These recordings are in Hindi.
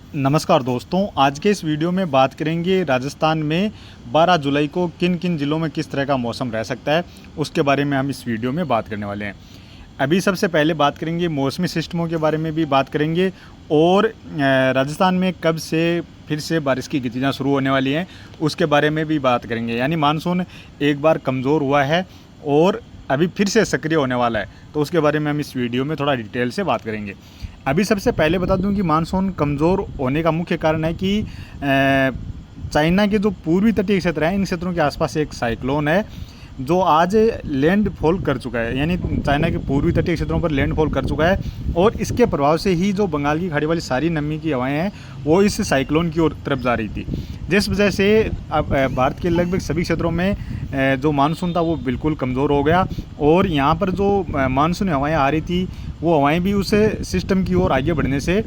नमस्कार दोस्तों, आज के इस वीडियो में बात करेंगे राजस्थान में 12 जुलाई को किन किन ज़िलों में किस तरह का मौसम रह सकता है, उसके बारे में हम इस वीडियो में बात करने वाले हैं। अभी सबसे पहले बात करेंगे मौसमी सिस्टमों के बारे में भी बात करेंगे और राजस्थान में कब से फिर से बारिश की गतिविधियाँ शुरू होने वाली हैं, उसके बारे में भी बात करेंगे। यानी मानसून एक बार कमज़ोर हुआ है और अभी फिर से सक्रिय होने वाला है, तो उसके बारे में हम इस वीडियो में थोड़ा डिटेल से बात करेंगे। अभी सबसे पहले बता दूं कि मानसून कमज़ोर होने का मुख्य कारण है कि चाइना के जो पूर्वी तटीय क्षेत्र हैं, इन क्षेत्रों के आसपास एक साइक्लोन है जो आज लैंडफॉल कर चुका है। यानी चाइना के पूर्वी तटीय क्षेत्रों पर लैंडफॉल कर चुका है और इसके प्रभाव से ही जो बंगाल की खाड़ी वाली सारी नमी की हवाएं हैं वो इस साइक्लोन की ओर तरफ जा रही थी, जिस वजह से अब भारत के लगभग सभी क्षेत्रों में जो मानसून था वो बिल्कुल कमज़ोर हो गया। और यहाँ पर जो मानसूनी हवाएं आ रही थी वो हवाएं भी उस सिस्टम की ओर आगे बढ़ने से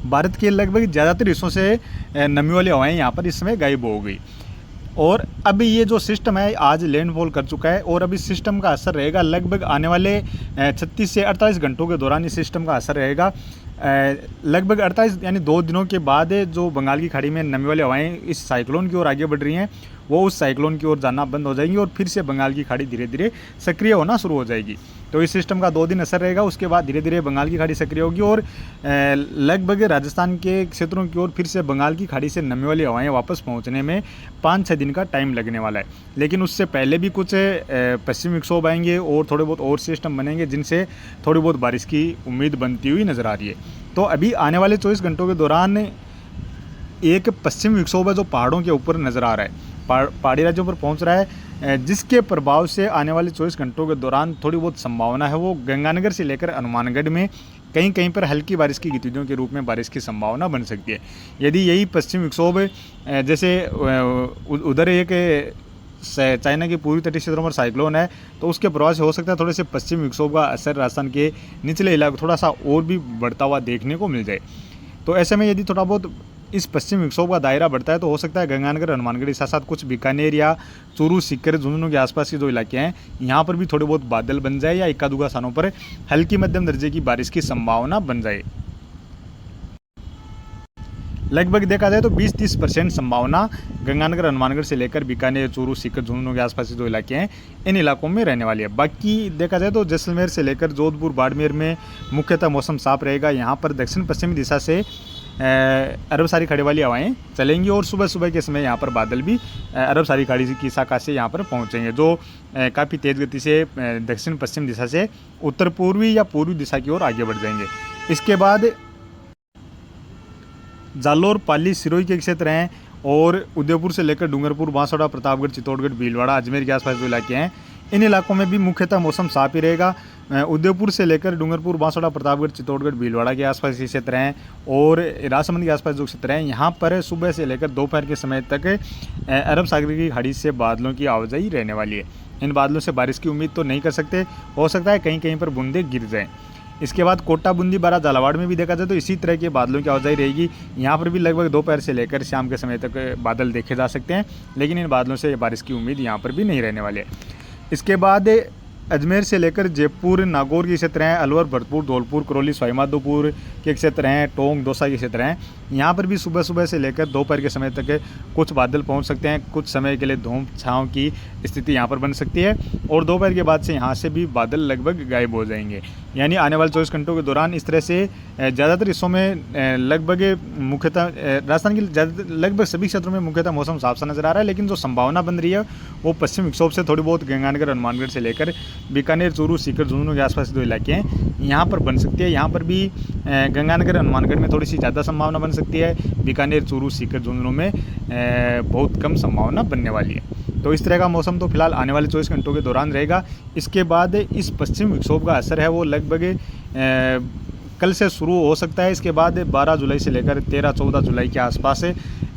भारत के लगभग ज़्यादातर हिस्सों से नमी वाली हवाएं यहाँ पर इस समय गायब हो गई। और अब ये जो सिस्टम है आज लैंडफॉल कर चुका है और अब इस सिस्टम का असर रहेगा लगभग आने वाले 36 से 48 घंटों के दौरान। इस सिस्टम का असर रहेगा लगभग 48 यानी 2 दिनों के बाद जो बंगाल की खाड़ी में नमी वाली हवाएं इस साइक्लोन की ओर आगे बढ़ रही हैं वो उस साइक्लोन की ओर जाना बंद हो जाएंगी और फिर से बंगाल की खाड़ी धीरे धीरे सक्रिय होना शुरू हो जाएगी। तो इस सिस्टम का 2 दिन असर रहेगा, उसके बाद धीरे धीरे बंगाल की खाड़ी सक्रिय होगी और लगभग राजस्थान के क्षेत्रों की ओर फिर से बंगाल की खाड़ी से नमी वाली हवाएं वापस पहुंचने में 5-6 दिन का टाइम लगने वाला है। लेकिन उससे पहले भी कुछ पश्चिमी विक्षोभ आएंगे और थोड़े बहुत और सिस्टम बनेंगे जिनसे थोड़ी बहुत बारिश की उम्मीद बनती हुई नज़र आ रही है। तो अभी आने वाले 24 घंटों के दौरान एक पश्चिमी विक्षोभ है जो पहाड़ों के ऊपर नज़र आ रहा है, पहाड़ी राज्यों पर पहुंच रहा है, जिसके प्रभाव से आने वाले 24 घंटों के दौरान थोड़ी बहुत संभावना है वो गंगानगर से लेकर हनुमानगढ़ में कहीं कहीं पर हल्की बारिश की गतिविधियों के रूप में बारिश की संभावना बन सकती है। यदि यही पश्चिम विक्षोभ जैसे उधर एक चाइना के पूर्वी तटीय क्षेत्रों पर साइक्लोन है तो उसके प्रभाव से हो सकता है थोड़े से पश्चिमी विक्षोभ का असर राजस्थान के निचले इलाके थोड़ा सा और भी बढ़ता हुआ देखने को मिल जाए। तो ऐसे में यदि थोड़ा बहुत इस पश्चिम विक्षोभ का दायरा बढ़ता है तो हो सकता है गंगानगर हनुमानगढ़ के साथ साथ कुछ बीकानेर या चूरू सीकर झुंझुनू के आसपास के जो इलाके हैं यहाँ पर भी थोड़े बहुत बादल बन जाए या इक्का दुक्का स्थानों पर हल्की मध्यम दर्जे की बारिश की संभावना बन जाए। लगभग देखा जाए तो 20-30% संभावना गंगानगर हनुमानगढ़ से लेकर बीकानेर चूरू सीकर झुंझुनू के आसपास जो इलाके हैं इन इलाकों में रहने वाली है। बाकी देखा जाए तो जैसलमेर से लेकर जोधपुर बाड़मेर में मुख्यतः मौसम साफ रहेगा। यहाँ पर दक्षिण पश्चिमी दिशा से अरब सारी खाड़ी वाली हवाएं चलेंगी और सुबह सुबह के समय यहाँ पर बादल भी अरब सारी खाड़ी की शाखा से यहाँ पर पहुँचेंगे जो काफ़ी तेज़ गति से दक्षिण पश्चिम दिशा से उत्तर पूर्वी या पूर्वी दिशा की ओर आगे बढ़ जाएंगे। इसके बाद जालोर पाली सिरोही के क्षेत्र हैं और उदयपुर से लेकर डूंगरपुर बांसवाड़ा प्रतापगढ़ चित्तौड़गढ़ भीलवाड़ा अजमेर के आसपास जो इलाके हैं इन इलाकों में भी मुख्यतः मौसम साफ ही रहेगा। उदयपुर से लेकर डूंगरपुर बांसवाड़ा प्रतापगढ़ चित्तौड़गढ़ भीलवाड़ा के आसपास के क्षेत्र हैं और राजसमंद के आसपास जो क्षेत्र हैं यहाँ पर सुबह से लेकर दोपहर के समय तक अरब सागर की खाड़ी से बादलों की आवाजाही रहने वाली है। इन बादलों से बारिश की उम्मीद तो नहीं कर सकते, हो सकता है कहीं कहीं पर बूंदे गिर जाएँ। इसके बाद कोटा बूंदी बारा झालावाड़ में भी देखा जाए तो इसी तरह के बादलों की आवाजाही रहेगी। यहाँ पर भी लगभग दोपहर से लेकर शाम के समय तक बादल देखे जा सकते हैं, लेकिन इन बादलों से बारिश की उम्मीद यहाँ पर भी नहीं रहने वाली है। इसके बाद अजमेर से लेकर जयपुर नागौर के क्षेत्र हैं, अलवर भरतपुर धौलपुर करौली सवाईमाधोपुर के क्षेत्र हैं, टोंक दौसा के क्षेत्र हैं। यहाँ पर भी सुबह सुबह से लेकर दोपहर के समय तक कुछ बादल पहुँच सकते हैं, कुछ समय के लिए धूप छाँव की स्थिति यहाँ पर बन सकती है और दोपहर के बाद से यहाँ से भी बादल लगभग गायब हो जाएंगे। यानी आने वाले 24 घंटों के दौरान इस तरह से ज़्यादातर हिस्सों में लगभग मुख्यतः राजस्थान के लगभग सभी क्षेत्रों में मुख्यतः मौसम साफ सा नज़र आ रहा है। लेकिन जो संभावना बन रही है वो पश्चिम विक्षोभ से थोड़ी बहुत गंगानगर हनुमानगढ़ से लेकर बीकानेर चूरू सीकर झुंझुनू के आसपास जो इलाके हैं यहाँ पर बन सकती है। यहाँ पर भी गंगानगर हनुमानगढ़ में थोड़ी सी ज़्यादा संभावना बन सकती है, बीकानेर चूरू सीकर झुंझुनू में बहुत कम संभावना बनने वाली है। तो इस तरह का मौसम तो फिलहाल आने वाले 24 घंटों के दौरान रहेगा। इसके बाद इस पश्चिम विक्षोभ का असर है वो लगभग कल से शुरू हो सकता है। इसके बाद 12 जुलाई से लेकर 13-14 जुलाई के आसपास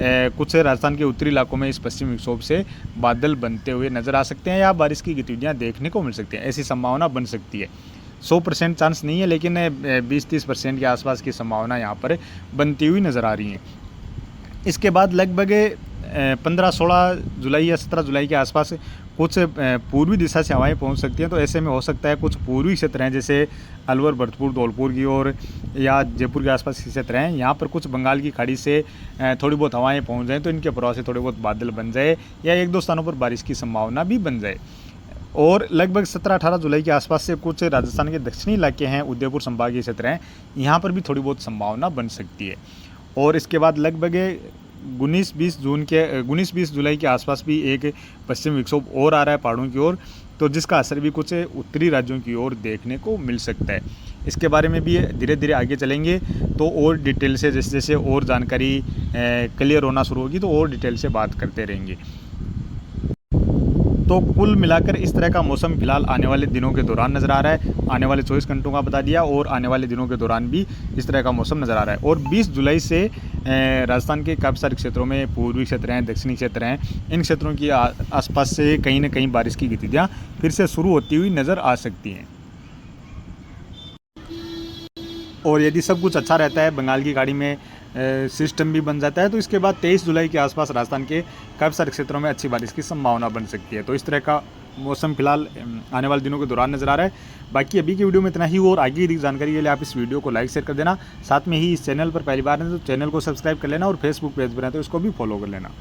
कुछ राजस्थान के उत्तरी इलाकों में इस पश्चिम विक्षोभ से बादल बनते हुए नज़र आ सकते हैं या बारिश की गतिविधियाँ देखने को मिल सकती हैं। ऐसी संभावना बन सकती है। 100% चांस नहीं है, लेकिन 20-30% के आसपास की संभावना यहाँ पर बनती हुई नज़र आ रही है। इसके बाद लगभग 15-16 जुलाई या 17 जुलाई के आसपास कुछ पूर्वी दिशा से हवाएं पहुंच सकती हैं। तो ऐसे में हो सकता है कुछ पूर्वी क्षेत्र हैं जैसे अलवर, भरतपुर, धौलपुर की ओर या जयपुर के आसपास के क्षेत्र हैं, यहाँ पर कुछ बंगाल की खाड़ी से थोड़ी बहुत हवाएं पहुंच जाएँ तो इनके प्रभाव से थोड़े बहुत बादल बन जाए या एक दो स्थानों पर बारिश की संभावना भी बन जाए। और लगभग 17-18 जुलाई के आसपास से कुछ राजस्थान के दक्षिणी इलाके हैं, उदयपुर संभागीय क्षेत्र हैं, यहाँ पर भी थोड़ी बहुत संभावना बन सकती है। और इसके बाद लगभग 19-20 जुलाई के आसपास भी एक पश्चिमी विक्षोभ और आ रहा है पहाड़ों की ओर, तो जिसका असर भी कुछ उत्तरी राज्यों की ओर देखने को मिल सकता है। इसके बारे में भी धीरे धीरे आगे चलेंगे तो और डिटेल से जैसे जैसे और जानकारी क्लियर होना शुरू होगी तो और डिटेल से बात करते रहेंगे। तो कुल मिलाकर इस तरह का मौसम फिलहाल आने वाले दिनों के दौरान नज़र आ रहा है। आने वाले 24 घंटों का बता दिया और आने वाले दिनों के दौरान भी इस तरह का मौसम नज़र आ रहा है। और 20 जुलाई से राजस्थान के काफ़ी सारे क्षेत्रों में पूर्वी क्षेत्र हैं, दक्षिणी क्षेत्र हैं, इन क्षेत्रों की आसपास से कहीं ना कहीं बारिश की गतिविधियाँ फिर से शुरू होती हुई नज़र आ सकती हैं। और यदि सब कुछ अच्छा रहता है, बंगाल की खाड़ी में सिस्टम भी बन जाता है, तो इसके बाद 23 जुलाई के आसपास राजस्थान के काफ़ी सारे क्षेत्रों में अच्छी बारिश की संभावना बन सकती है। तो इस तरह का मौसम फिलहाल आने वाले दिनों के दौरान नज़र आ रहा है। बाकी अभी की वीडियो में इतना ही, और आगे की जानकारी के लिए आप इस वीडियो को लाइक शेयर कर देना। साथ में ही इस चैनल पर पहली बार हैं तो चैनल को सब्सक्राइब कर लेना और फेसबुक पेज पर हैं तो इसको भी फॉलो कर लेना।